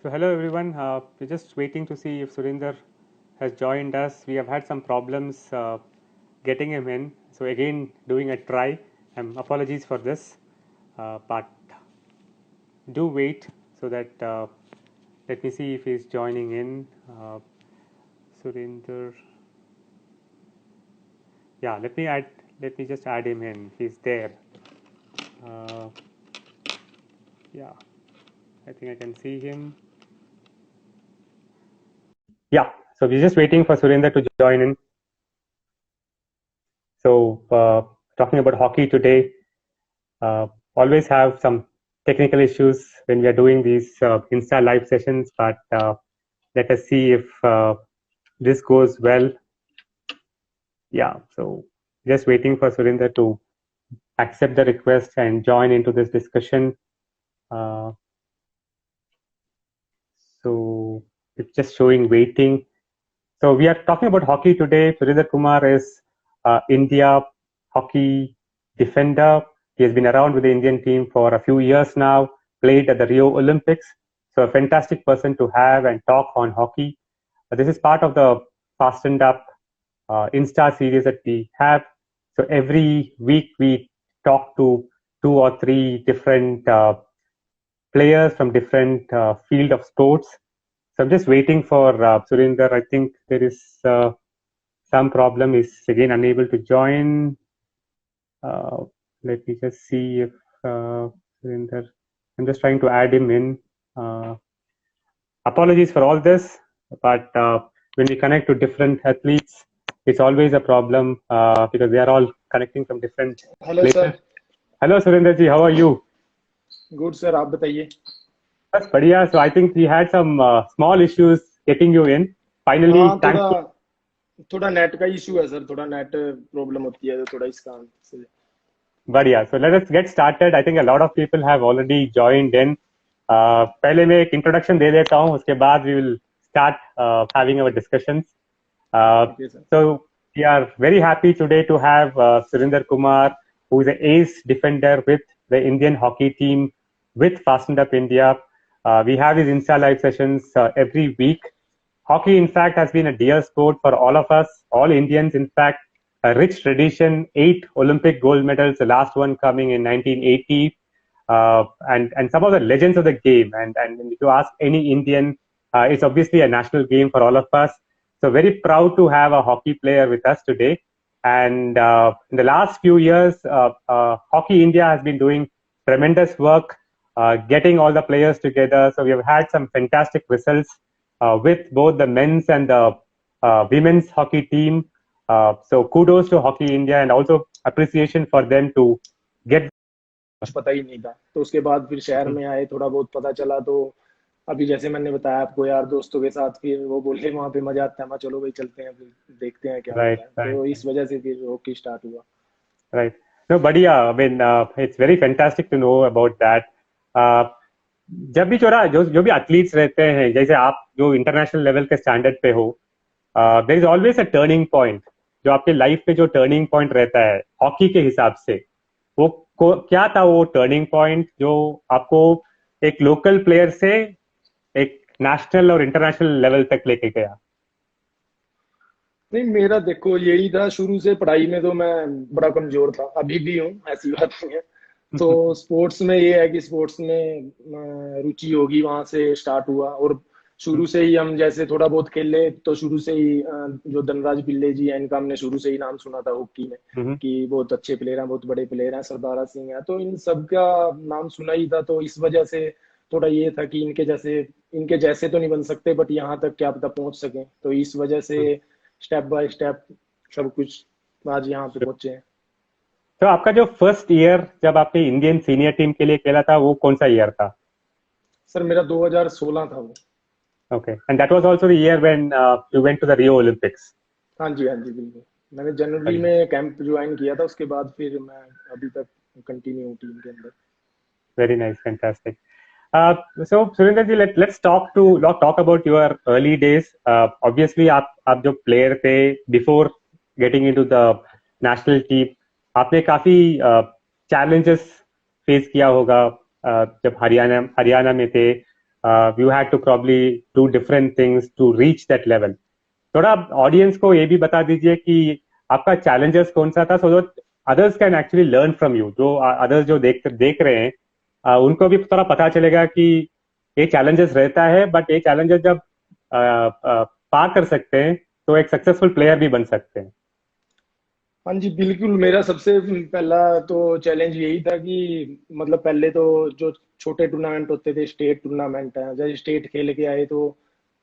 So hello everyone. We're just waiting to see if Surinder has joined us. We have had some problems getting him in. So again, doing a try. Apologies for this, but do wait so that let me see if he's joining in. Surinder. Yeah, let me add. Let me just add him in. He's there. Uh, yeah, I think I can see him. Yeah, so we're just waiting for Surinder to join in. So talking about hockey today, always have some technical issues when we are doing these Insta live sessions, but let us see if this goes well. Yeah, so just waiting for Surinder to accept the request and join into this discussion. So it's just showing waiting. So we are talking about hockey today. Surinder Kumar is India hockey defender. He has been around with the Indian team for a few years now, played at the Rio Olympics. So a fantastic person to have and talk on hockey. This is part of the Fastened Up Insta series that we have. So every week we talk to 2 or 3 different players from different field of sports. So I'm just waiting for Surinder. I think there is some problem. Is again unable to join. Let me just see if Surinder. I'm just trying to add him in. Apologies for all this, but when we connect to different athletes, it's always a problem because they are all connecting from different hello places. Sir. Hello, Surinder ji. How are you? Good sir, आप बताइए. That's बढ़िया. So I think we had some small issues getting you in. Finally, हाँ, thanks. थोड़ा net का issue है sir. थोड़ा net problem होती है तो थोड़ा इस कारण से. बढ़िया. So let us get started. I think a lot of people have already joined in. पहले मैं एक introduction दे देता हूँ, उसके बाद we will start having our discussions. Okay sir. So we are very happy today to have Surinder Kumar, who is an ace defender with the Indian hockey team with Fastened Up India. We have these Insta live sessions every week. Hockey, in fact, has been a dear sport for all of us, all Indians, in fact. A rich tradition, 8 Olympic gold medals, the last one coming in 1980, and some of the legends of the game. And if you ask any Indian, it's obviously a national game for all of us. So very proud to have a hockey player with us today. And in the last few years, Hockey India has been doing tremendous work, getting all the players together. So we have had some fantastic results with both the men's and the women's hockey team. So kudos to Hockey India and also appreciation for them to get. कुछ पता ही नहीं था, तो उसके बाद फिर शहर में आए, थोड़ा बहुत पता चला. तो अभी जैसे मैंने बताया आपको, यार दोस्तों के साथ फिर वो बोले वहां पे मजा आता है. मैं चलो भाई चलते हैं, फिर देखते हैं क्या Right, होता है. right, तो इस वजह से फिर हॉकी स्टार्ट हुआ. right. No, बढ़िया. I mean, it's very fantastic to know about that. Uh, जब भी जो भी एथलीट्स रहते हैं, जैसे आप जो इंटरनेशनल लेवल के स्टैंडर्ड पे हो, there is always a turning point. जो आपके लाइफ पे जो टर्निंग पॉइंट रहता है हॉकी के हिसाब से, वो क्या था वो टर्निंग पॉइंट जो आपको एक लोकल प्लेयर से एक नेशनल और इंटरनेशनल लेवल तक लेके गया? नहीं, मेरा देखो यही था शुरू से. पढ़ाई में तो मैं बड़ा कमजोर था, अभी भी हूँ, ऐसी बात नहीं है. तो स्पोर्ट्स में ये है कि स्पोर्ट्स में रुचि होगी, वहां से स्टार्ट हुआ. और शुरू से ही हम जैसे थोड़ा बहुत खेले, तो शुरू से ही जो धनराज पिल्ले जी हैं, इनका हमने शुरू से ही नाम सुना था हॉकी में कि बहुत अच्छे प्लेयर हैं, बहुत बड़े प्लेयर हैं. सरदारा सिंह है, तो इन सब का नाम सुना ही था. तो इस वजह से थोड़ा ये था कि इनके जैसे तो नहीं बन सकते, बट यहाँ तक क्या पता पहुंच सके. तो इस वजह से स्टेप बाय स्टेप सब कुछ आज यहाँ पे पहुंचे हैं. तो आपका जो फर्स्ट ईयर जब आपने इंडियन सीनियर टीम के लिए खेला था, वो कौन सा ईयर था? सर मेरा 2016 था वो. Okay, and that was also the year when you went to the Rio Olympics. हाँ जी, हाँ जी, बिल्कुल. मैंने जनवरी में कैंप ज्वाइन किया था, उसके बाद फिर मैं अभी तक कंटिन्यू हूँ टीम के अंदर. Very nice, fantastic. So Surinder ji, let's talk about your early days. Obviously, आप जो player थे before getting into the national team, आपने काफी challenges face किया होगा जब हरियाणा में थे. you had to probably do different things to reach that level. थोड़ा ऑडियंस को ये भी बता दीजिए कि आपका चैलेंजेस कौन सा था, so that others can actually learn from you, जो अदर्स जो देख रहे हैं उनको भी थोड़ा पता चलेगा कि ये चैलेंजेस रहता है, बट ये चैलेंजेस जब पार कर सकते हैं तो एक सक्सेसफुल प्लेयर भी बन सकते हैं। हाँ जी बिल्कुल, मेरा सबसे पहला तो चैलेंज यही था कि मतलब पहले तो जो छोटे टूर्नामेंट होते थे, स्टेट टूर्नामेंट है, जब स्टेट खेल के आए तो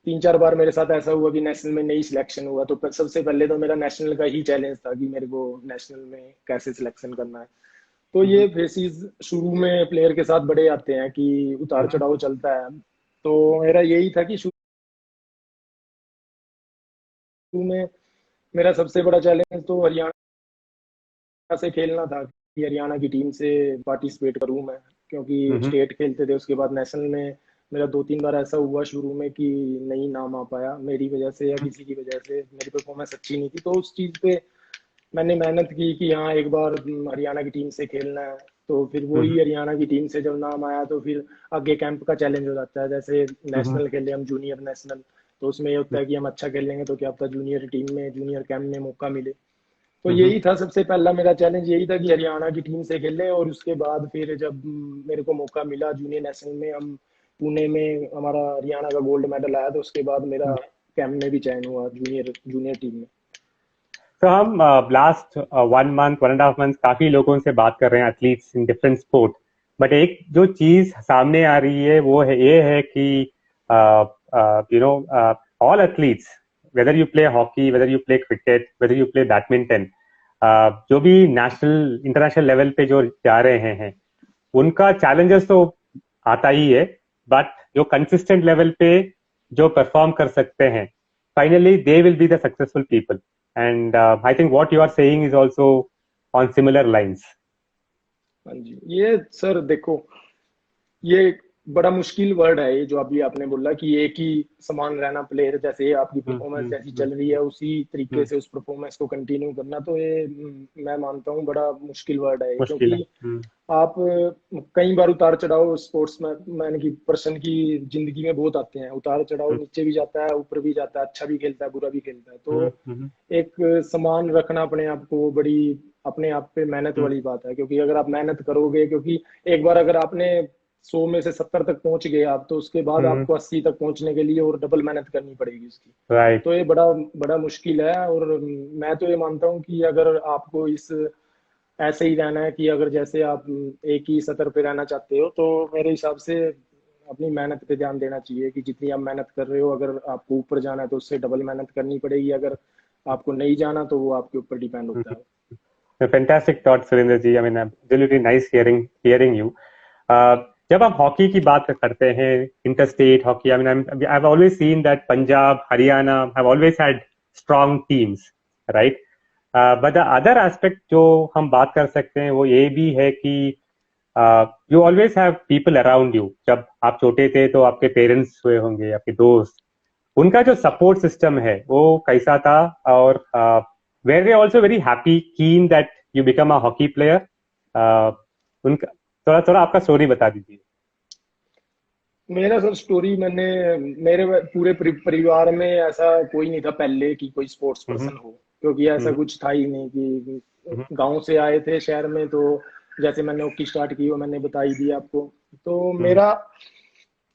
3-4 बार मेरे साथ ऐसा हुआ कि नेशनल में नहीं सिलेक्शन हुआ। तो सबसे पहले तो मेरा नेशनल का ही चैलेंज था कि मेरे को नेशनल में कैसे सिलेक्शन करना है। तो ये फेसिस शुरू में प्लेयर के साथ बड़े आते हैं कि उतार चढ़ाव चलता है। तो मेरा यही था कि शुरू में मेरा सबसे बड़ा चैलेंज तो हरियाणा से खेलना था कि हरियाणा की टीम से पार्टिसिपेट करूं मैं, क्योंकि स्टेट खेलते थे, उसके बाद नेशनल में मेरा 2-3 बार ऐसा हुआ शुरू में कि नहीं नाम आ पाया मेरी वजह से या किसी की वजह से, मेरी परफॉर्मेंस अच्छी नहीं थी। तो उस चीज़ पे मैंने मेहनत की कि हाँ एक बार हरियाणा की टीम से खेलना है। तो फिर वही हरियाणा की टीम से जब नाम आया तो फिर आगे कैंप का चैलेंज हो जाता है। जैसे नेशनल खेले हम, जूनियर नेशनल, तो उसमें ये होता है कि हम अच्छा खेलेंगे तो क्या पता जूनियर टीम में, जूनियर कैंप में मौका मिले। तो यही था सबसे पहला मेरा चैलेंज, यही था कि हरियाणा की टीम से खेले। और उसके बाद फिर जब मेरे को मौका मिला जूनियर नेशनल में, हम पुणे में हमारा हरियाणा का गोल्ड मेडल आया, तो उसके बाद मेरा कैंप में भी चयन हुआ जूनियर टीम में। तो हम लास्ट 1 मंथ 1.5 मंथ काफी लोगों से बात कर रहे हैं, athletes in different sport, but एक जो चीज सामने आ रही है वो है ये है कि you know all athletes, whether you play hockey, whether you play cricket, whether you play badminton, जो भी नेशनल इंटरनेशनल लेवल पे जो जा रहे हैं उनका चैलेंजेस तो आता ही है, बट जो कंसिस्टेंट लेवल पे जो परफॉर्म कर सकते हैं finally they will be the successful people. And I think what you are saying is also on similar lines. हाँ जी, ये सर देखो, ये बड़ा मुश्किल वर्ड है ये जो अभी आपने बोला कि एक ही समान रहना प्लेयर, जैसे आपकी परफॉर्मेंस जैसी चल रही है उसी तरीके से उस परफॉर्मेंस को कंटिन्यू करना, तो ये मैं मानता हूँ बड़ा मुश्किल वर्ड है, क्योंकि आप कई बार उतार चढ़ाव स्पोर्ट्स मैन की पर्सन की जिंदगी में बहुत आते हैं, उतार चढ़ाव नीचे भी जाता है ऊपर भी जाता है, अच्छा भी खेलता है बुरा भी खेलता है। तो एक समान रखना अपने आप को बड़ी अपने आप पे मेहनत वाली बात है, क्योंकि अगर आप मेहनत करोगे, क्योंकि एक बार अगर आपने 100 में से 70 तक पहुंच गए आप, तो उसके बाद आपको 80 तक पहुंचने के लिए और डबल मेहनत करनी पड़ेगी उसकी। तो ये बड़ा बड़ा मुश्किल है। और मैं तो ये मानता हूँ कि अगर आपको इस ऐसे ही रहना है कि अगर जैसे आप एक ही सतर पे रहना चाहते हो, तो मेरे हिसाब से अपनी मेहनत पे ध्यान देना चाहिए कि जितनी आप मेहनत कर रहे हो, अगर आपको ऊपर जाना है तो उससे डबल मेहनत करनी पड़ेगी, अगर आपको नहीं जाना तो वो आपके ऊपर डिपेंड होता है। Fantastic thought Surendra ji, I mean absolutely nice hearing you. जब आप हॉकी की बात करते हैं, interstate hockey, I mean I have always seen that Punjab, Haryana have always had strong teams, right? But the other aspect जो हम बात कर सकते हैं वो ये भी है कि you always have people around you. जब आप छोटे थे तो आपके पेरेंट्स हुए होंगे, आपके दोस्त, उनका जो सपोर्ट सिस्टम है वो कैसा था? और were they also very happy, keen that you become a hockey player? उनका थोड़ा थोड़ा आपका स्टोरी बता दीजिए। मेरा सर स्टोरी, मेरे पूरे परिवार में ऐसा कोई नहीं था पहले कि कोई स्पोर्ट्स पर्सन हो, क्योंकि ऐसा कुछ था ही नहीं कि गांव से आए थे शहर में। तो जैसे मैंने हॉकी स्टार्ट की वो मैंने बता ही दिया आपको। तो मेरा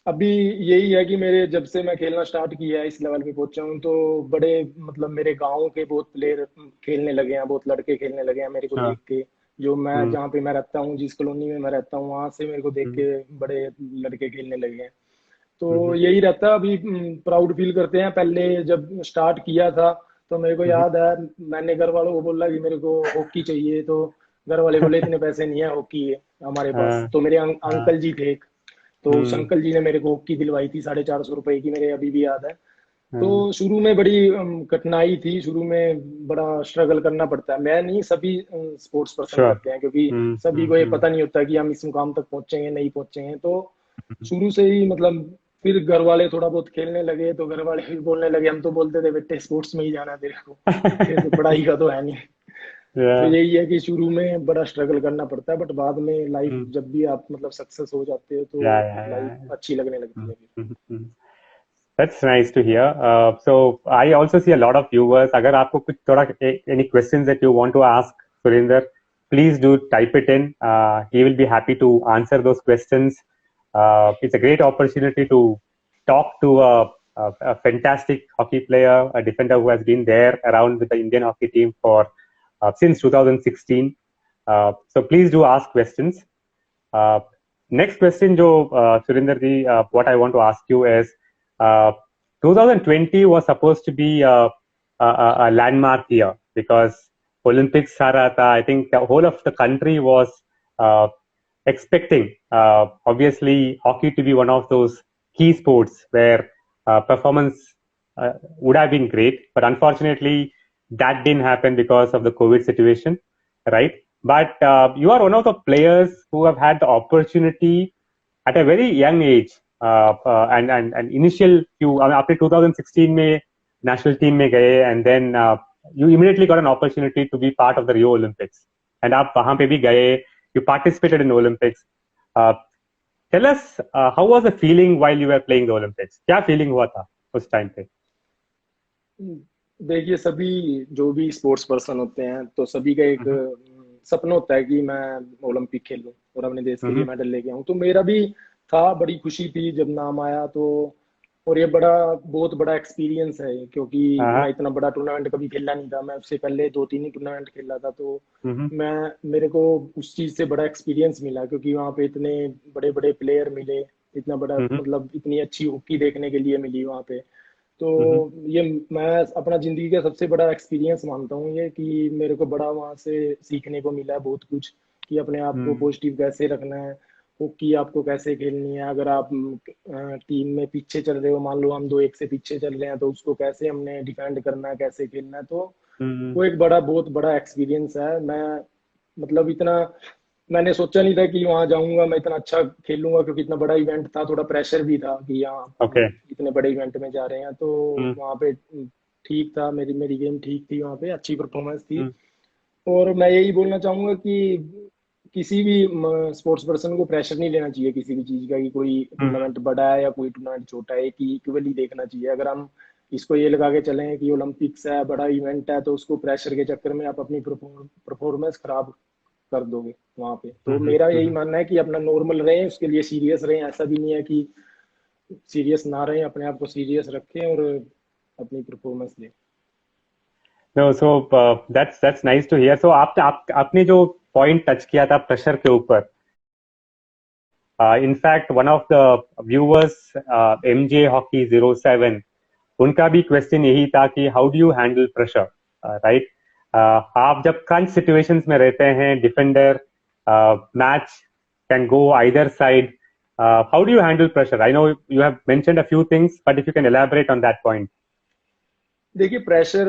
अभी यही है कि मेरे जब से मैं खेलना स्टार्ट किया है, इस लेवल पे पहुंचा हूँ, तो बड़े मतलब मेरे गांव के बहुत प्लेयर खेलने लगे हैं, बहुत लड़के खेलने लगे हैं मेरे को देख के। जो मैं जहाँ पे मैं रहता हूँ, जिस कॉलोनी में मैं रहता हूँ, वहां से मेरे को देख के बड़े लड़के खेलने लगे हैं। तो यही रहता, अभी प्राउड फील करते हैं। पहले जब स्टार्ट किया था तो मेरे को याद है, मैंने घर वालों को बोला कि मेरे को हॉकी चाहिए, तो घर वाले बोले इतने पैसे नहीं है हॉकी है हमारे पास। तो मेरे अंकल जी थे, तो उस अंकल जी ने मेरे को हॉकी दिलवाई थी 450 रुपए की, मेरे अभी भी याद है। तो शुरू में बड़ी कठिनाई थी, शुरू में बड़ा स्ट्रगल करना पड़ता है। मैं नहीं, सभी स्पोर्ट्स पर्सन करते हैं, क्योंकि सभी को ये पता नहीं होता कि हम इस मुकाम तक पहुंचेंगे नहीं पहुंचेंगे। तो शुरू से ही मतलब फिर घर वाले थोड़ा बहुत खेलने लगे तो घर वाले भी बोलने लगे, हम तो बोलते थे बेटे स्पोर्ट्स में ही जाना है तेरे को, तेरे को पढ़ाई का तो है नहीं। तो Yeah. यही है कि शुरू में बड़ा स्ट्रगल करना पड़ता है, बट बाद में लाइफ Mm. जब भी आप मतलब सक्सेस हो जाते हो तो Yeah, yeah, लाइफ yeah. अच्छी लगने लगती Mm, है फिर। mm, mm. That's nice to hear. So I also see a lot of viewers. अगर आपको कुछ थोड़ा any questions that you want to ask Surinder, please do type it in. He will be happy to answer those questions. It's a great opportunity to talk to a fantastic hockey player, a defender who has been there around with the Indian hockey team for since 2016. So please do ask questions. Uh, Next question, Jo Surinder ji, what I want to ask you is, uh, 2020 was supposed to be a landmark year because Olympics आ रहा था. I think the whole of the country was uh, expecting, obviously, hockey to be one of those key sports where performance would have been great, but unfortunately, that didn't happen because of the COVID situation, right? But you are one of the players who have had the opportunity at a very young age, and initial few after 2016 में national team में गए, and then you immediately got an opportunity to be part of the Rio Olympics, and आप वहाँ पे भी गए, you participated in the Olympics. Uh, Tell us, how was the feeling while you were playing the Olympics? क्या feeling हुआ था उस time पे? देखिए, सभी जो भी स्पोर्ट्स पर्सन होते हैं तो सभी का एक सपना होता है कि मैं ओलंपिक खेलूं और अपने देश के लिए मेडल लेके आऊं। तो मेरा भी था, बड़ी खुशी थी जब नाम आया तो। और ये बहुत बड़ा एक्सपीरियंस है, क्योंकि मैं इतना बड़ा टूर्नामेंट कभी खेला नहीं था। मैं उससे पहले 2-3 ही टूर्नामेंट खेला था, तो मेरे को उस चीज से बड़ा एक्सपीरियंस मिला, क्योंकि वहाँ पे इतने बड़े बड़े प्लेयर मिले, इतना बड़ा मतलब इतनी अच्छी हॉकी देखने के लिए मिली वहाँ पे। तो ये मैं अपना जिंदगी का सबसे बड़ा एक्सपीरियंस मानता हूँ ये, कि मेरे को बड़ा वहाँ से सीखने को मिला बहुत कुछ, कि अपने आप को पॉजिटिव कैसे रखना है, हॉकी आपको कैसे खेलनी है। अगर आप टीम में पीछे चल रहे हो, मान लो हम 2-1 से पीछे चल रहे हैं, तो उसको कैसे हमने डिफेंड करना है, कैसे खेलना है। तो वो एक बहुत बड़ा एक्सपीरियंस है। मैं मतलब इतना मैंने सोचा नहीं था कि वहां जाऊंगा मैं इतना अच्छा खेलूंगा, क्योंकि इतना बड़ा इवेंट था, थोड़ा प्रेशर भी था कि यहाँ Okay. इतने बड़े इवेंट में जा रहे हैं। तो वहां पे ठीक था, मेरी मेरी गेम ठीक थी, वहां पे अच्छी परफॉर्मेंस थी। और मैं यही बोलना चाहूंगा कि किसी भी स्पोर्ट्स पर्सन को प्रेशर नहीं लेना चाहिए किसी भी चीज का, कि कोई टूर्नामेंट बड़ा है या कोई टूर्नामेंट छोटा है, कि इक्वली देखना चाहिए। अगर हम इसको ये लगा के चलें कि ओलंपिक्स है, बड़ा इवेंट है, तो उसको प्रेशर के चक्कर में आप अपनी परफॉर्मेंस खराब कर दोगे वहां पे। तो मेरा यही मानना है कि अपना नॉर्मल रहें, उसके लिए सीरियस रहें। ऐसा भी नहीं है कि सीरियस ना रहें, अपने आप को सीरियस रखें और अपनी परफॉर्मेंस दें। No, so that's nice to hear. So आपने जो point touch किया था प्रेशर के ऊपर, in fact one of the viewers, MJ Hockey 07, उनका भी क्वेश्चन यही था कि how do you handle pressure, right? आप जब क्रंच सिचुएशंस में रहते हैं, defender, match can go either side, how do you handle pressure? I know you have mentioned a few things, but if you can elaborate on that point. देखिए, pressure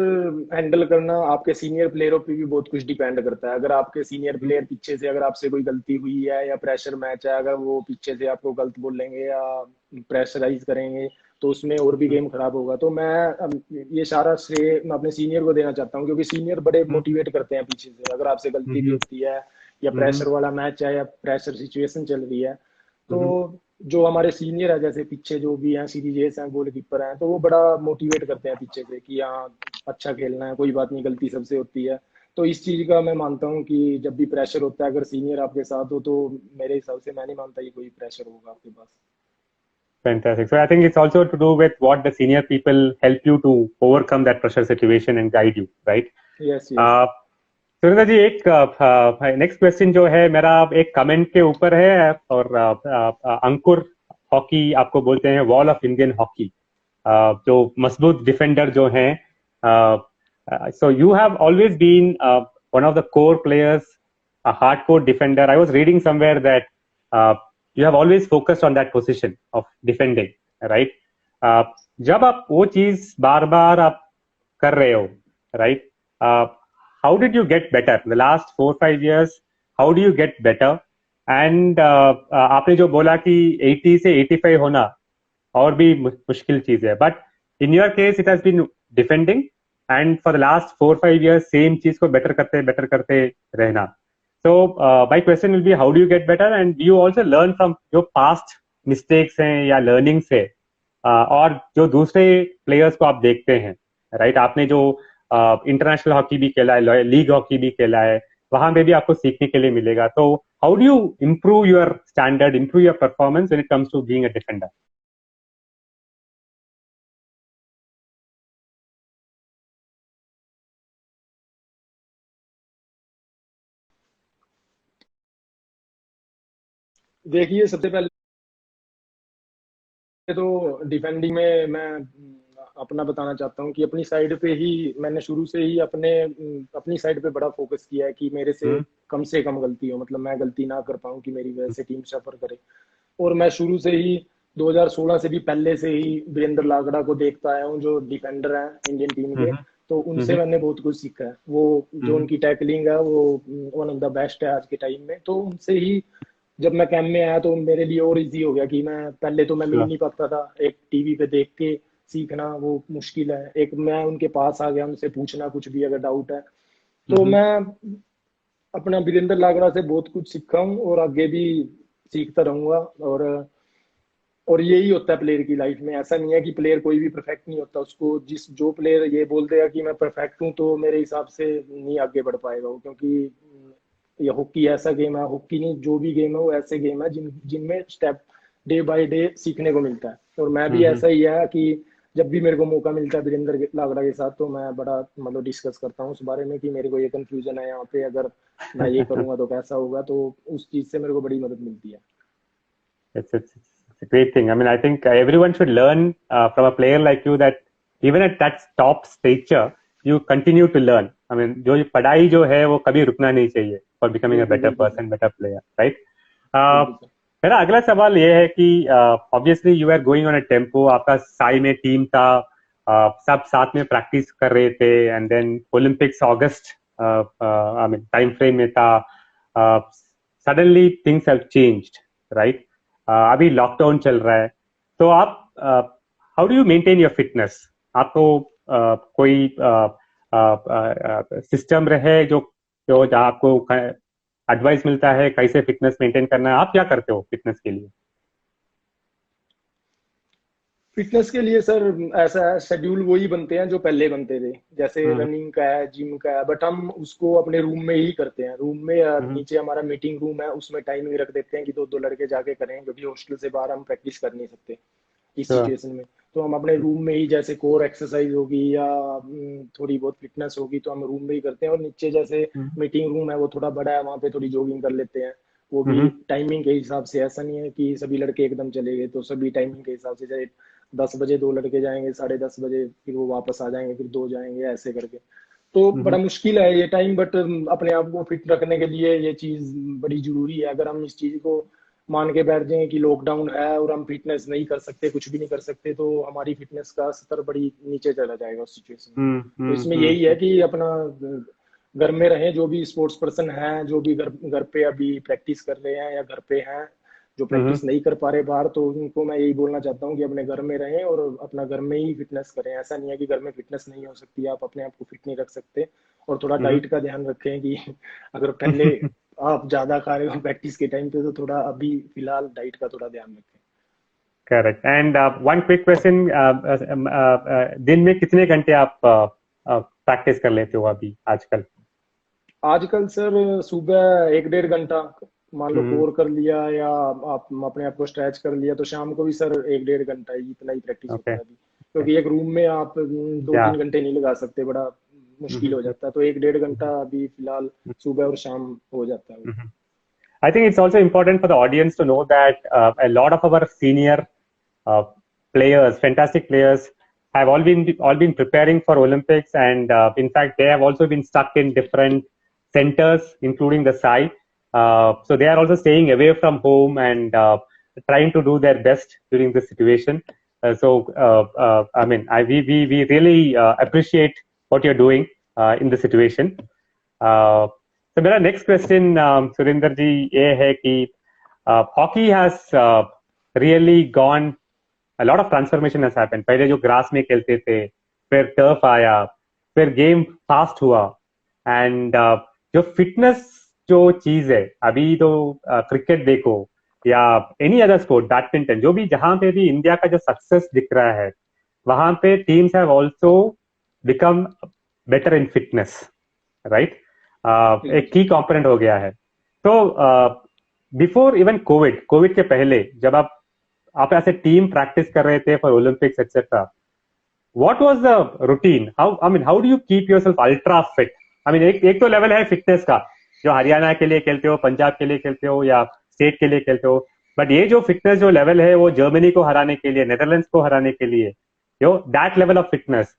handle करना आपके senior प्लेयरों पे भी बहुत कुछ डिपेंड करता है। अगर आपके सीनियर प्लेयर पीछे से, अगर आपसे कोई गलती हुई है या प्रेशर मैच है, अगर वो पीछे से आपको गलत बोलेंगे या प्रेशराइज करेंगे, तो उसमें और भी गेम खराब होगा। तो मैं ये सारा श्रेय मैं अपने सीनियर को देना चाहता हूँ, क्योंकि सीनियर बड़े मोटिवेट करते हैं पीछे से। अगर आपसे गलती भी होती है या प्रेशर वाला मैच है या प्रेशर सिचुएशन चल रही है, तो जो हमारे सीनियर है, जैसे पीछे जो भी हैं, सीरीजेस हैं, गोलकीपर हैं, तो वो बड़ा मोटिवेट करते हैं पीछे से कि हाँ अच्छा खेलना है, कोई बात नहीं, गलती सबसे होती है। तो इस चीज का मैं मानता हूँ कि जब भी प्रेशर होता है, अगर सीनियर आपके साथ हो, तो मेरे हिसाब से मैं नहीं मानता कि कोई प्रेशर होगा आपके पास। Fantastic. So I think it's also to do with what the senior people help you to overcome that pressure situation and guide you, right? Yes, yes. Surendra जी, एक नेक्स्ट क्वेश्चन जो है मेरा एक कमेंट के ऊपर है, और अंकुर हॉकी आपको बोलते हैं वॉल ऑफ इंडियन हॉकी, जो मजबूत डिफेंडर जो हैं, so you have always been one of the core players, a hardcore defender. I was reading somewhere that you have always focused on that position of defending, right? जब आप वो चीज बार बार आप कर रहे हो, right? How did you get better in the last 4-5 years? How do you get better? And आपने जो बोला कि 80 से 85 होना और भी मुश्किल चीज है, but in your case it has been defending and for the last 4-5 years same चीज को बेटर करते रहना. So my question will be, how do you get better, and do you also learn from जो past mistakes हैं या learnings है, और जो दूसरे प्लेयर्स को आप देखते हैं, राइट? आपने जो इंटरनेशनल हॉकी भी खेला है, लीग हॉकी भी खेला है, वहां पे भी आपको सीखने के लिए मिलेगा. तो how do you improve your standard, improve your performance when it comes to being a defender? देखिए, सबसे पहले तो डिफेंडिंग में मैं अपना बताना चाहता हूँ कि अपनी साइड पे ही मैंने शुरू से ही अपनी साइड पे बड़ा फोकस किया है कि मेरे से कम गलती हो, मतलब मैं गलती ना कर पाऊँ कि मेरी वजह से टीम सफर करे. और मैं शुरू से ही 2016 से भी पहले से ही वीरेंद्र लागड़ा को देखता आया हूँ, जो डिफेंडर हैं इंडियन टीम के. तो उनसे मैंने बहुत कुछ सीखा है. वो जो उनकी टैकलिंग है वो वन ऑफ द बेस्ट है आज के टाइम में. तो उनसे ही जब मैं कैंप में आया तो मेरे लिए और इजी हो गया कि मैं पहले तो मैं मिल नहीं पाता था, एक टीवी पे देख के सीखना वो मुश्किल है. एक मैं उनके पास आ गया, उनसे पूछना कुछ भी अगर डाउट है. तो मैं अपना वीरेंद्र लागड़ा से बहुत कुछ सीखा हूँ और आगे भी सीखता रहूंगा. और यही होता है प्लेयर की लाइफ में. ऐसा नहीं है कि प्लेयर कोई भी परफेक्ट नहीं होता. उसको जो प्लेयर ये बोल देगा कि मैं परफेक्ट हूँ, तो मेरे हिसाब से नहीं आगे बढ़ पाएगा वो. क्योंकि ये हॉकी ऐसा गेम है, हॉकी नहीं जो भी गेम है वो ऐसे गेम है जिनमें स्टेप डे बाय डे सीखने को मिलता है. और मैं भी ऐसा ही है कि जब भी मेरे को मौका मिलता है वीरेंद्र लागड़ा के साथ, तो मैं बड़ा मतलब डिस्कस करता हूँ उस बारे में कि मेरे को ये कंफ्यूजन है यहाँ पे, अगर मैं ये करूंगा तो कैसा होगा. तो उस चीज से मेरे को बड़ी मदद मिलती है. It's a great thing. I mean, I think everyone should learn from a player like you, that even at that top stature, you continue to learn. I mean, जो पढ़ाई जो है वो कभी रुकना नहीं चाहिए for becoming a better person, better player, right? मेरा अगला सवाल ये है कि obviously you are going on a tempo. आपका साई में टीम था, सब साथ में प्रैक्टिस कर रहे थे, and then Olympics August I mean time frame में था. Suddenly things have changed, right? अभी लॉकडाउन चल रहा है. तो आप how do you maintain your fitness? आपको कोई सिस्टम रहे जो जो आपको एडवाइस मिलता है कैसे फिटनेस मेंटेन करना है? आप क्या करते हो फिटनेस के लिए? फिटनेस के लिए सर ऐसा है, शेड्यूल वही बनते हैं जो पहले बनते थे. जैसे रनिंग का है, जिम का है, बट हम उसको अपने रूम में ही करते हैं. रूम में नीचे हमारा मीटिंग रूम है, उसमें टाइमिंग रख देते हैं कि दो दो लड़के जाके करें, क्योंकि हॉस्टल से बाहर हम प्रैक्टिस कर नहीं सकते इस सिचुएशन में. तो हम अपने रूम में ही, जैसे कोर एक्सरसाइज होगी या थोड़ी बहुत फिटनेस होगी तो हम रूम में ही करते हैं. और नीचे जैसे मीटिंग रूम है वो थोड़ा बड़ा है, वहाँ पे थोड़ी जॉगिंग कर लेते हैं. वो भी टाइमिंग के हिसाब से. ऐसा नहीं है कि सभी लड़के एकदम चले गए, तो सभी टाइमिंग के हिसाब से. जैसे 10 बजे 2 लड़के जाएंगे, 10:30 बजे फिर वो वापस आ जाएंगे, फिर 2 जाएंगे, ऐसे करके. तो बड़ा मुश्किल है ये टाइम, बट अपने आप को फिट रखने के लिए ये चीज बड़ी जरूरी है. अगर हम इस चीज को मान के बैठ जाएं कि लॉकडाउन है और हम फिटनेस नहीं कर सकते, कुछ भी नहीं कर सकते, तो हमारी फिटनेस का स्तर बड़ी नीचे चला जाएगा उस सिचुएशन में. तो इसमें यही है कि अपना घर में रहें. जो भी स्पोर्ट्स पर्सन है, जो भी घर पे अभी प्रैक्टिस कर रहे हैं या घर पे हैं, जो प्रैक्टिस नहीं कर पा रहे बाहर, तो उनको मैं यही बोलना चाहता हूँ कि अपने घर में रहें और अपना घर में ही फिटनेस करें. ऐसा नहीं है कि घर में फिटनेस नहीं हो सकती, आप अपने आप को फिट नहीं रख सकते. और थोड़ा डाइट का ध्यान रखें कि अगर पहले आप ज्यादा खा रहे हो प्रैक्टिस के टाइम पे, तो थोड़ा अभी फिलहाल डाइट का थोड़ा ध्यान रखें. Correct. And one quick question, दिन में कितने घंटे आप प्रैक्टिस कर लेते हो अभी आजकल? आजकल सर सुबह 1-1.5 घंटा मान लो कोर कर लिया, या आप अपने आप को स्ट्रेच कर लिया, तो शाम को भी सर 1-1.5 घंटा ही, इतना ही प्रैक्टिस होता है अभी. क्योंकि एक रूम में आप 2-3 घंटे नहीं लगा सकते, बड़ा मुश्किल हो जाता है. तो 1-1.5 घंटा अभी फिलहाल सुबह और शाम हो जाता है. I think it's also important for the audience to know that a lot of our senior players, fantastic players, have all been preparing for Olympics, and in fact they have also been stuck in different centers, including the SAI. So they are also staying away from home and trying to do their best during this situation. I mean, we really appreciate what you're doing in this situation. So मेरा next question Surendra जी ये है कि hockey has really gone, a lot of transformation has happened. पहले जो grass में खेलते थे, फिर टर्फ आया, फिर गेम फास्ट हुआ, एंड जो फिटनेस जो चीज है अभी तो क्रिकेट देखो या एनी अदर स्पोर्ट, बैडमिंटन, जो भी जहां पे भी इंडिया का जो सक्सेस दिख रहा है वहां पे teams have also become better in fitness, right? एक बिल्कुल की कंपोनेंट हो गया है। तो बिफोर इवन कोविड, कोविड के पहले जब आप ऐसे टीम प्रैक्टिस कर रहे थे for Olympics etcetera, what was the routine? How, I mean, how do you keep yourself ultra fit? I mean, एक तो लेवल है फिटनेस का, जो हरियाणा के लिए खेलते हो, पंजाब के लिए खेलते हो या स्टेट के लिए खेलते हो, बट ये जो फिटनेस जो लेवल है वो जर्मनी को हराने के लिए, नेदरलैंड्स को हराने के लिए, yo that level of fitness,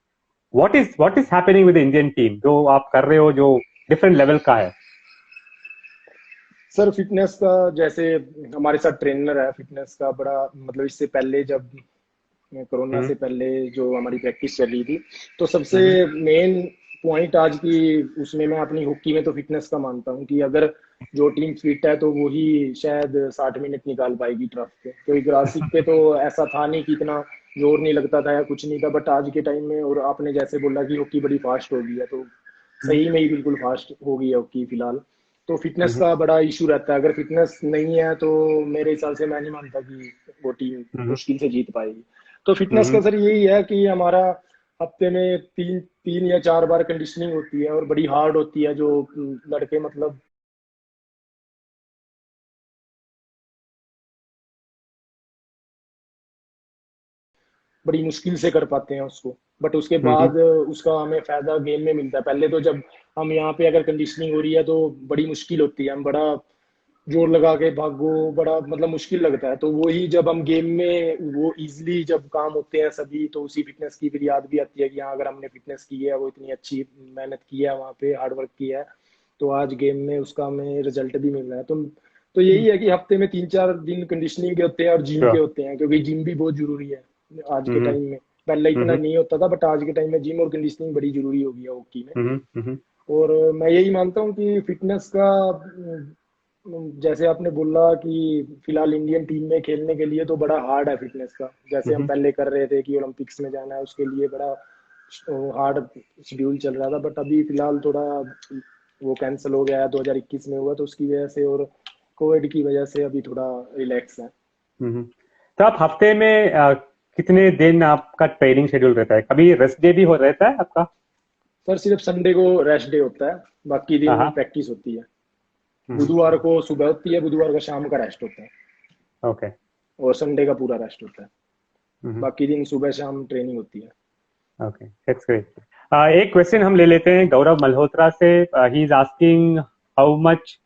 what is happening with Indian team जो आप कर रहे हो, जो डिफरेंट लेवल का है? सर। फिटनेस का जैसे हमारे साथ ट्रेनर है फिटनेस का बड़ा, मतलब इससे पहले जब कोरोना हम्म, से पहले जो हमारी प्रैक्टिस चल रही थी, तो सबसे हम्म, मेन पॉइंट आज की उसमें मैं अपनी हॉकी में तो फिटनेस का मानता हूँ कि अगर जो टीम फिट है तो वही शायद 60 मिनट निकाल पाएगी टर्फ पे, क्योंकि ग्रासिक पे तो ऐसा था नहीं कि इतना जोर नहीं लगता था या कुछ नहीं था, बट आज के टाइम में, और आपने जैसे बोला कि हॉकी बड़ी फास्ट हो गई है, तो हम्म, सही में ही बिल्कुल फास्ट हो गई है हॉकी फिलहाल। तो फिटनेस हम्म, का बड़ा इशू रहता है, अगर फिटनेस नहीं है तो मेरे हिसाब से मैं नहीं मानता कि वो टीम हम्म, मुश्किल से जीत पाएगी। तो फिटनेस हम्म, का सर यही है कि हमारा हफ्ते में तीन तीन या चार बार कंडीशनिंग होती है और बड़ी हार्ड होती है, जो लड़के मतलब बड़ी मुश्किल से कर पाते हैं उसको, बट उसके हम्म, बाद उसका हमें फायदा गेम में मिलता है। पहले तो जब हम यहाँ पे अगर कंडीशनिंग हो रही है तो बड़ी मुश्किल होती है, हम बड़ा जोर लगा के भागो, बड़ा मतलब मुश्किल लगता है, तो वही जब हम गेम में वो इजिली जब काम होते हैं सभी, तो उसी फिटनेस की फिर याद भी आती है कि हाँ, अगर हमने फिटनेस की है, वो इतनी अच्छी मेहनत की है, वहाँ पे हार्ड वर्क किया है, तो आज गेम में उसका हमें रिजल्ट भी मिल रहा है। तो यही है कि हफ्ते में 3-4 दिन कंडीशनिंग के होते हैं और जिम के श्योर, होते हैं, क्योंकि जिम भी बहुत जरूरी है आज के हम्म, टाइम में। पहले इतना हम्म, नहीं होता था, बट आज के टाइम में जिम और कंडीशनिंग बड़ी जरूरी हो गई है हॉकी में। हम्म, हम्म, और मैं यही मानता हूँ कि फिटनेस का जैसे आपने बोला कि फिलहाल इंडियन टीम में खेलने के लिए तो बड़ा हार्ड है फिटनेस का, जैसे हम हम्म, पहले कर रहे थे कि ओलंपिक्स में जाना है, उसके लिए बड़ा हार्ड शेड्यूल चल रहा था, बट अभी फिलहाल थोड़ा वो कैंसिल हो गया है, 2021 में हुआ तो उसकी वजह से, और कोविड की वजह से अभी थोड़ा रिलैक्स है। हम्म। तो आप हफ्ते में कितने दिन आपका ट्रेनिंग शेड्यूल रहता है? कभी रेस्ट डे भी हो रहता है आपका? सर सिर्फ संडे को रेस्ट डे होता है, बाकी हाँ, दिन हाँ, प्रैक्टिस होती है। बुधवार को सुबह होती है, बुधवार का शाम का रेस्ट होता है, ओके, और संडे का पूरा रेस्ट होता है। हम्म, बाकी दिन सुबह शाम ट्रेनिंग होती है। Okay, that's great. एक क्वेश्चन हम ले लेते हैं गौरव मल्होत्रा से। He is asking how much,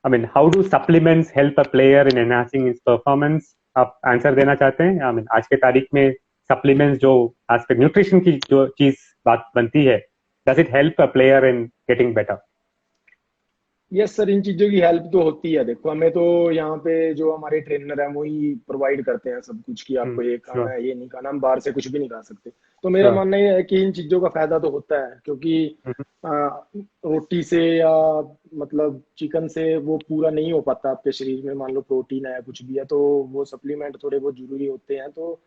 I mean, how do supplements help a player in enhancing his performance? आप आंसर देना चाहते हैं? आई मीन, आज के तारीख में सप्लीमेंट्स जो आज के न्यूट्रिशन की जो चीज बात बनती है, does it help a player in getting better? Yes sir, इन चीजों की हेल्प तो होती है। देखो, हमें तो यहाँ पे जो हमारे ट्रेनर हैं वही प्रोवाइड करते हैं सब कुछ, कि आपको ये खाना श्योर, है, ये नहीं खाना, हम बाहर से कुछ भी नहीं खा सकते। तो मेरा श्योर, मानना ये है कि इन चीजों का फायदा तो होता है, क्योंकि रोटी से या मतलब चिकन से वो पूरा नहीं हो पाता आपके शरीर में, मान लो प्रोटीन है कुछ भी है, तो वो सप्लीमेंट थोड़े बहुत जरूरी होते हैं। तो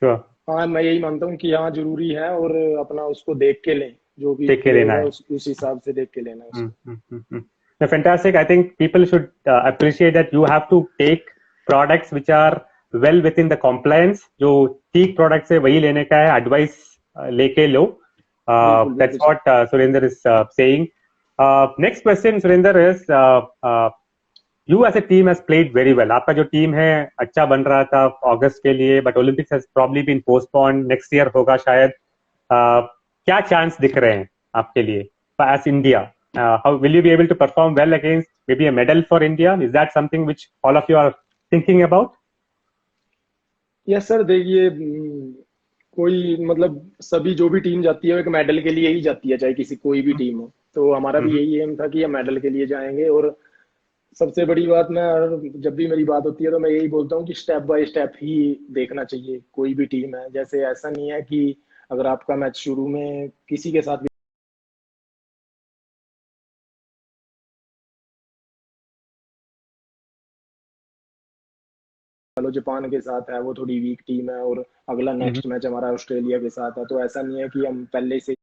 श्योर, हाँ, मैं यही मानता हूँ कि हाँ जरूरी है, और अपना उसको देख के लें, जो भी देख के लेना प्लेयर है है। उस हिसाब से देख के लेना है Mm, उसको। mm, mm, mm. No, fantastic. I think people should appreciate that you have to take products which are well within the compliance. जो ठीक products है वही लेने का है, advice लेके लो. बिल्कुल That's बिल्कुल sir. what Surinder is saying. Next question, Surinder, is you as a team has played very well. आपका जो टीम है अच्छा बन रहा था अगस्त के लिए, but Olympics has probably been postponed. Next year होगा शायद. क्या चांस दिख रहे हैं आपके लिए as India? How will you be able to perform well against maybe a medal for India? Is that something which all of you are thinking about? Yes sir, देखिए कोई मतलब सभी जो भी टीम जाती है वो एक मेडल के लिए ही जाती है, चाहे किसी कोई भी टीम हो, तो हमारा भी Mm-hmm. यही एम था कि हम मेडल के लिए जाएंगे। और सबसे बड़ी बात, मैं जब भी मेरी बात होती है तो मैं यही बोलता हूँ कि स्टेप बाय स्टेप ही देखना चाहिए कोई भी टीम है। जैसे ऐसा नहीं है कि अगर आपका मैच शुरू में किसी के साथ भी, चलो जापान के साथ है, वो थोड़ी वीक टीम है, और अगला Mm-hmm. नेक्स्ट मैच हमारा ऑस्ट्रेलिया के साथ है, तो ऐसा नहीं है कि हम पहले से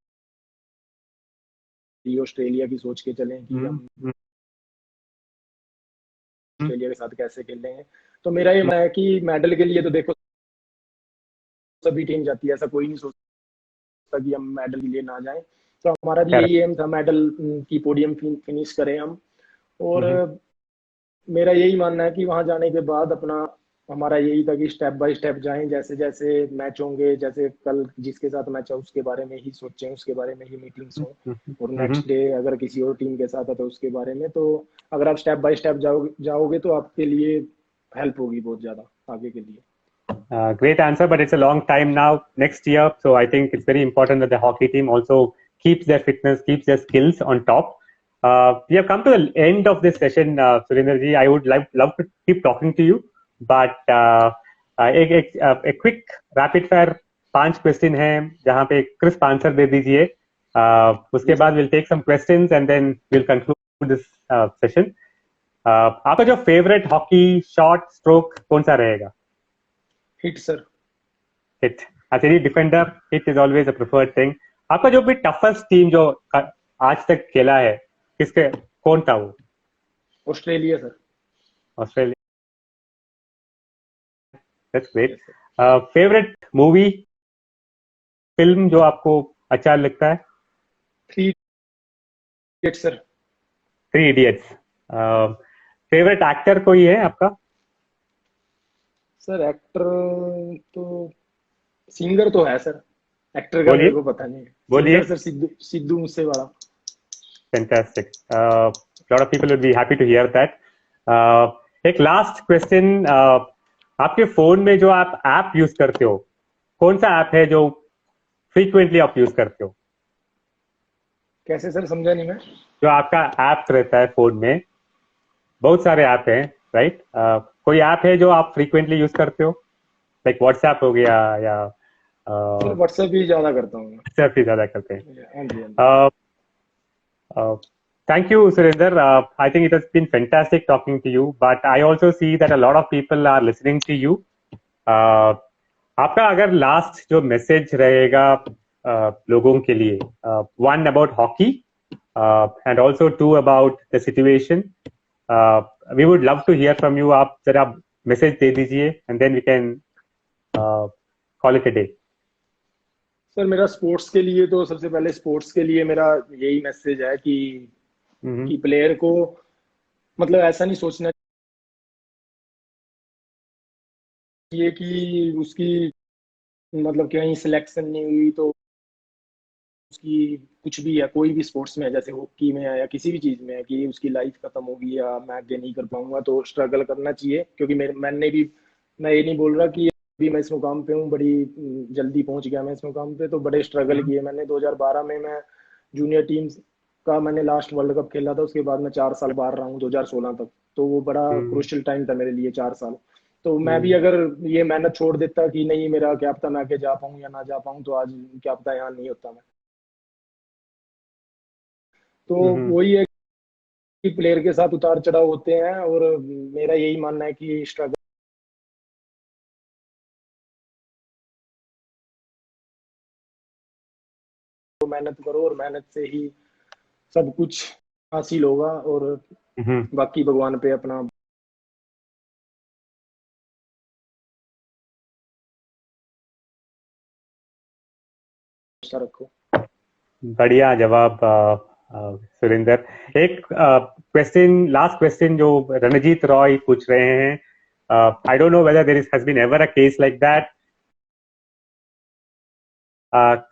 लिए ऑस्ट्रेलिया की सोच के चलें कि हम ऑस्ट्रेलिया के साथ कैसे खेल लेंगे। तो मेरा ये मानना है कि मेडल के लिए तो देखो सभी टीम जाती है, ऐसा कोई नहीं सोचता कि हम मेडल के लिए ना जाएं। तो हमारा भी यही एम था, मेडल की पोडियम फिनिश करें हम। और मेरा यही मानना है कि वहां जाने के बाद अपना हमारा यही था कि स्टेप बाय स्टेप जाएं, जैसे जैसे मैच होंगे, जैसे कल जिसके साथ मैच है उसके बारे में ही सोचें, उसके बारे में ही मीटिंग्स हो, और नेक्स्ट डे अगर किसी और टीम के साथ है तो उसके बारे में। तो अगर आप स्टेप बाय स्टेप जाओगे तो आपके लिए हेल्प होगी बहुत ज्यादा आगे के लिए। Great answer, but it's a long time now. Next year, so I think it's very important that the hockey team also keeps their fitness, keeps their skills on top. We have come to the end of this session, Surinder ji. I would love to keep talking to you, but a quick rapid fire 5 question है जहाँ पे crisp answer दे दीजिए. उसके बाद we'll take some questions and then we'll conclude this session. आपका जो favourite hockey shot stroke कौन सा रहेगा? Hit sir. Hit. As any defender, hit is always a preferred thing. आपका जो भी toughest टीम जो आज तक खेला है, किसके कौन था वो? Australia sir. Australia. That's great. Favourite movie film जो आपको अच्छा लगता है? 3 Idiots sir. 3 Idiots. Favourite actor कोई है आपका? सर एक्टर तो सिंगर तो है सर, एक्टर का मेरे को पता नहीं है. बोलिए sir Sidhu Moosewala. Fantastic. Lot of people would be happy to hear that. एक लास्ट क्वेश्चन, आपके फोन में जो आप ऐप यूज करते हो, कौन सा ऐप है जो फ्रीक्वेंटली आप यूज करते हो? कैसे सर, समझा नहीं मैं. जो आपका ऐप रहता है फोन में, बहुत सारे ऐप हैं, राइट? कोई ऐप है जो आप फ्रीक्वेंटली यूज करते हो, लाइक व्हाट्सएप हो गया या व्हाट्सएप ही ज्यादा करता हूँ. व्हाट्सएप ही ज्यादा करते हैं. Thank you, Surinder. I think it has been fantastic talking to you, but I also see that a lot of people are listening to you. आपका अगर लास्ट जो मैसेज रहेगा लोगों के लिए, one about hockey and also two about the situation, we would love to hear from you. आप जरा message दे दीजिए and then we can call it a day. Sir मेरा स्पोर्ट्स के लिए तो सबसे पहले स्पोर्ट्स के लिए मेरा यही मैसेज है कि प्लेयर को मतलब ऐसा नहीं सोचना चाहिए कि उसकी मतलब कहीं सिलेक्शन नहीं हुई तो उसकी कुछ भी है, कोई भी स्पोर्ट्स में है, जैसे हॉकी में है या किसी भी चीज में है, कि उसकी लाइफ खत्म होगी या मैं आगे नहीं कर पाऊंगा, तो स्ट्रगल करना चाहिए. क्योंकि मैं ये नहीं बोल रहा कि अभी मैं इस मुकाम पे हूँ, बड़ी जल्दी पहुंच गया मैं इस मुकाम पे. तो बड़े स्ट्रगल किए मैंने. 2012 में मैं जूनियर टीम्स का मैंने लास्ट वर्ल्ड कप खेला था, उसके बाद मैं 4 साल बाहर रहा हूँ 2016 तक. तो वो बड़ा क्रूशियल टाइम था मेरे लिए 4 साल. तो मैं भी अगर ये मेहनत छोड़ देता कि नहीं मेरा क्या पता मैं आगे जा पाऊँ या ना जा पाऊँ, तो आज क्या पता यहाँ नहीं होता मैं. तो वही है कि प्लेयर के साथ उतार चढ़ाव होते हैं, और मेरा यही मानना है कि स्ट्रगल तो मेहनत करो, और मेहनत से ही सब कुछ हासिल होगा, और बाकी भगवान पे अपना भरोसा रखो. बढ़िया जवाब सुरेंदर. एक क्वेश्चन, लास्ट क्वेश्चन जो रणजीत रॉय पूछ रहे हैं, I don't know whether there has been ever a case like that.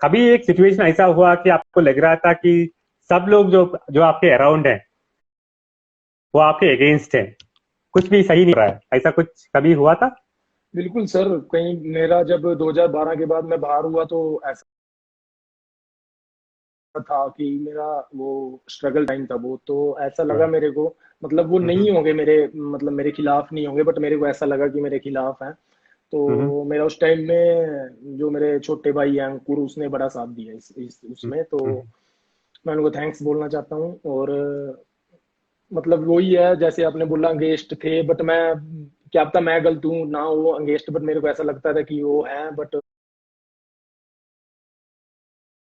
कभी एक सिचुएशन ऐसा हुआ कि आपको लग रहा था कि सब लोग जो आपके अराउंड हैं वो आपके अगेंस्ट हैं, कुछ भी सही नहीं हो रहा है, ऐसा कुछ कभी हुआ था? बिल्कुल सर. कहीं मेरा जब 2012 के बाद मैं बाहर हुआ तो ऐसा था कि मेरा वो स्ट्रगल टाइम था वो, तो ऐसा लगा मेरे को, मतलब वो नहीं होंगे मेरे, मतलब मेरे खिलाफ नहीं होंगे, बट मेरे को ऐसा लगा कि मेरे खिलाफ हैं. तो मेरा उस टाइम में जो मेरे छोटे भाई हैं अंकुर, उसने बड़ा साथ दिया उसमें. तो मैं उनको थैंक्स बोलना चाहता हूँ. और मतलब वही है जैसे आपने बोला अंगेस्ट थे, बट मैं क्या पता मैं गलत हूँ ना वो अंगेस्ट, बट मेरे को ऐसा लगता था कि वो है. बट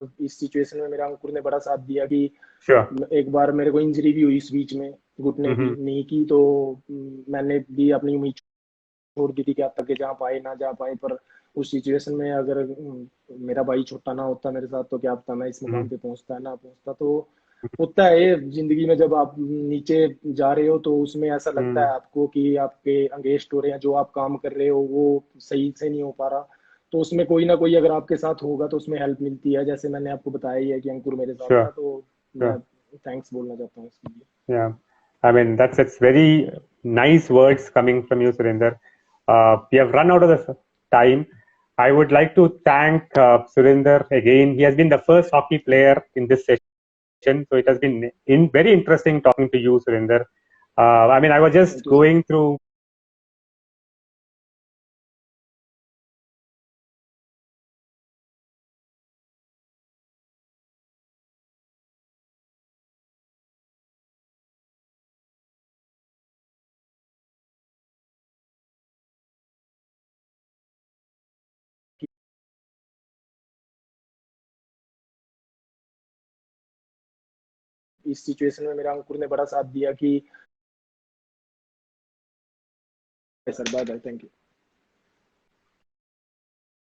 इस सिचुएशन में मेरा अंकुर ने बड़ा साथ दिया कि Sure. एक बार मेरे को इंजरी भी हुई इस बीच में, घुटने की, नी की, तो मैंने भी अपनी उम्मीद छोड़ दी थी कि अब तक जा पाए ना जा पाए, पर उस सिचुएशन में अगर मेरा भाई छोटा ना होता मेरे साथ तो क्या पता मैं इस मुकाम पे पहुंचता ना पहुंचता। तो होता है ये जिंदगी में, जब आप नीचे जा रहे हो तो उसमें ऐसा लगता है आपको कि आपके अगेंस्ट हो रहे हैं, जो आप काम कर रहे हो वो सही से नहीं हो पा रहा, तो उसमें कोई ना कोई अगर आपके साथ होगा तो उसमें हेल्प मिलती है। जैसे मैंने आपको बताया ही है कि अंकुर मेरे साथ था, Sure. तो मैं Sure. थैंक्स बोलना चाहता हूँ इसके लिए। Yeah. I mean, that's very nice words coming from you, Surinder. We have run out of the time. I would like to thank Surinder again. He has been the first hockey player in this session, so it has been very interesting talking to you, Surinder. I mean, I was just thank you sir. going through इस situation में मेरा अंकुर ने बड़ा साथ दिया कि sir, bye bye, thank you.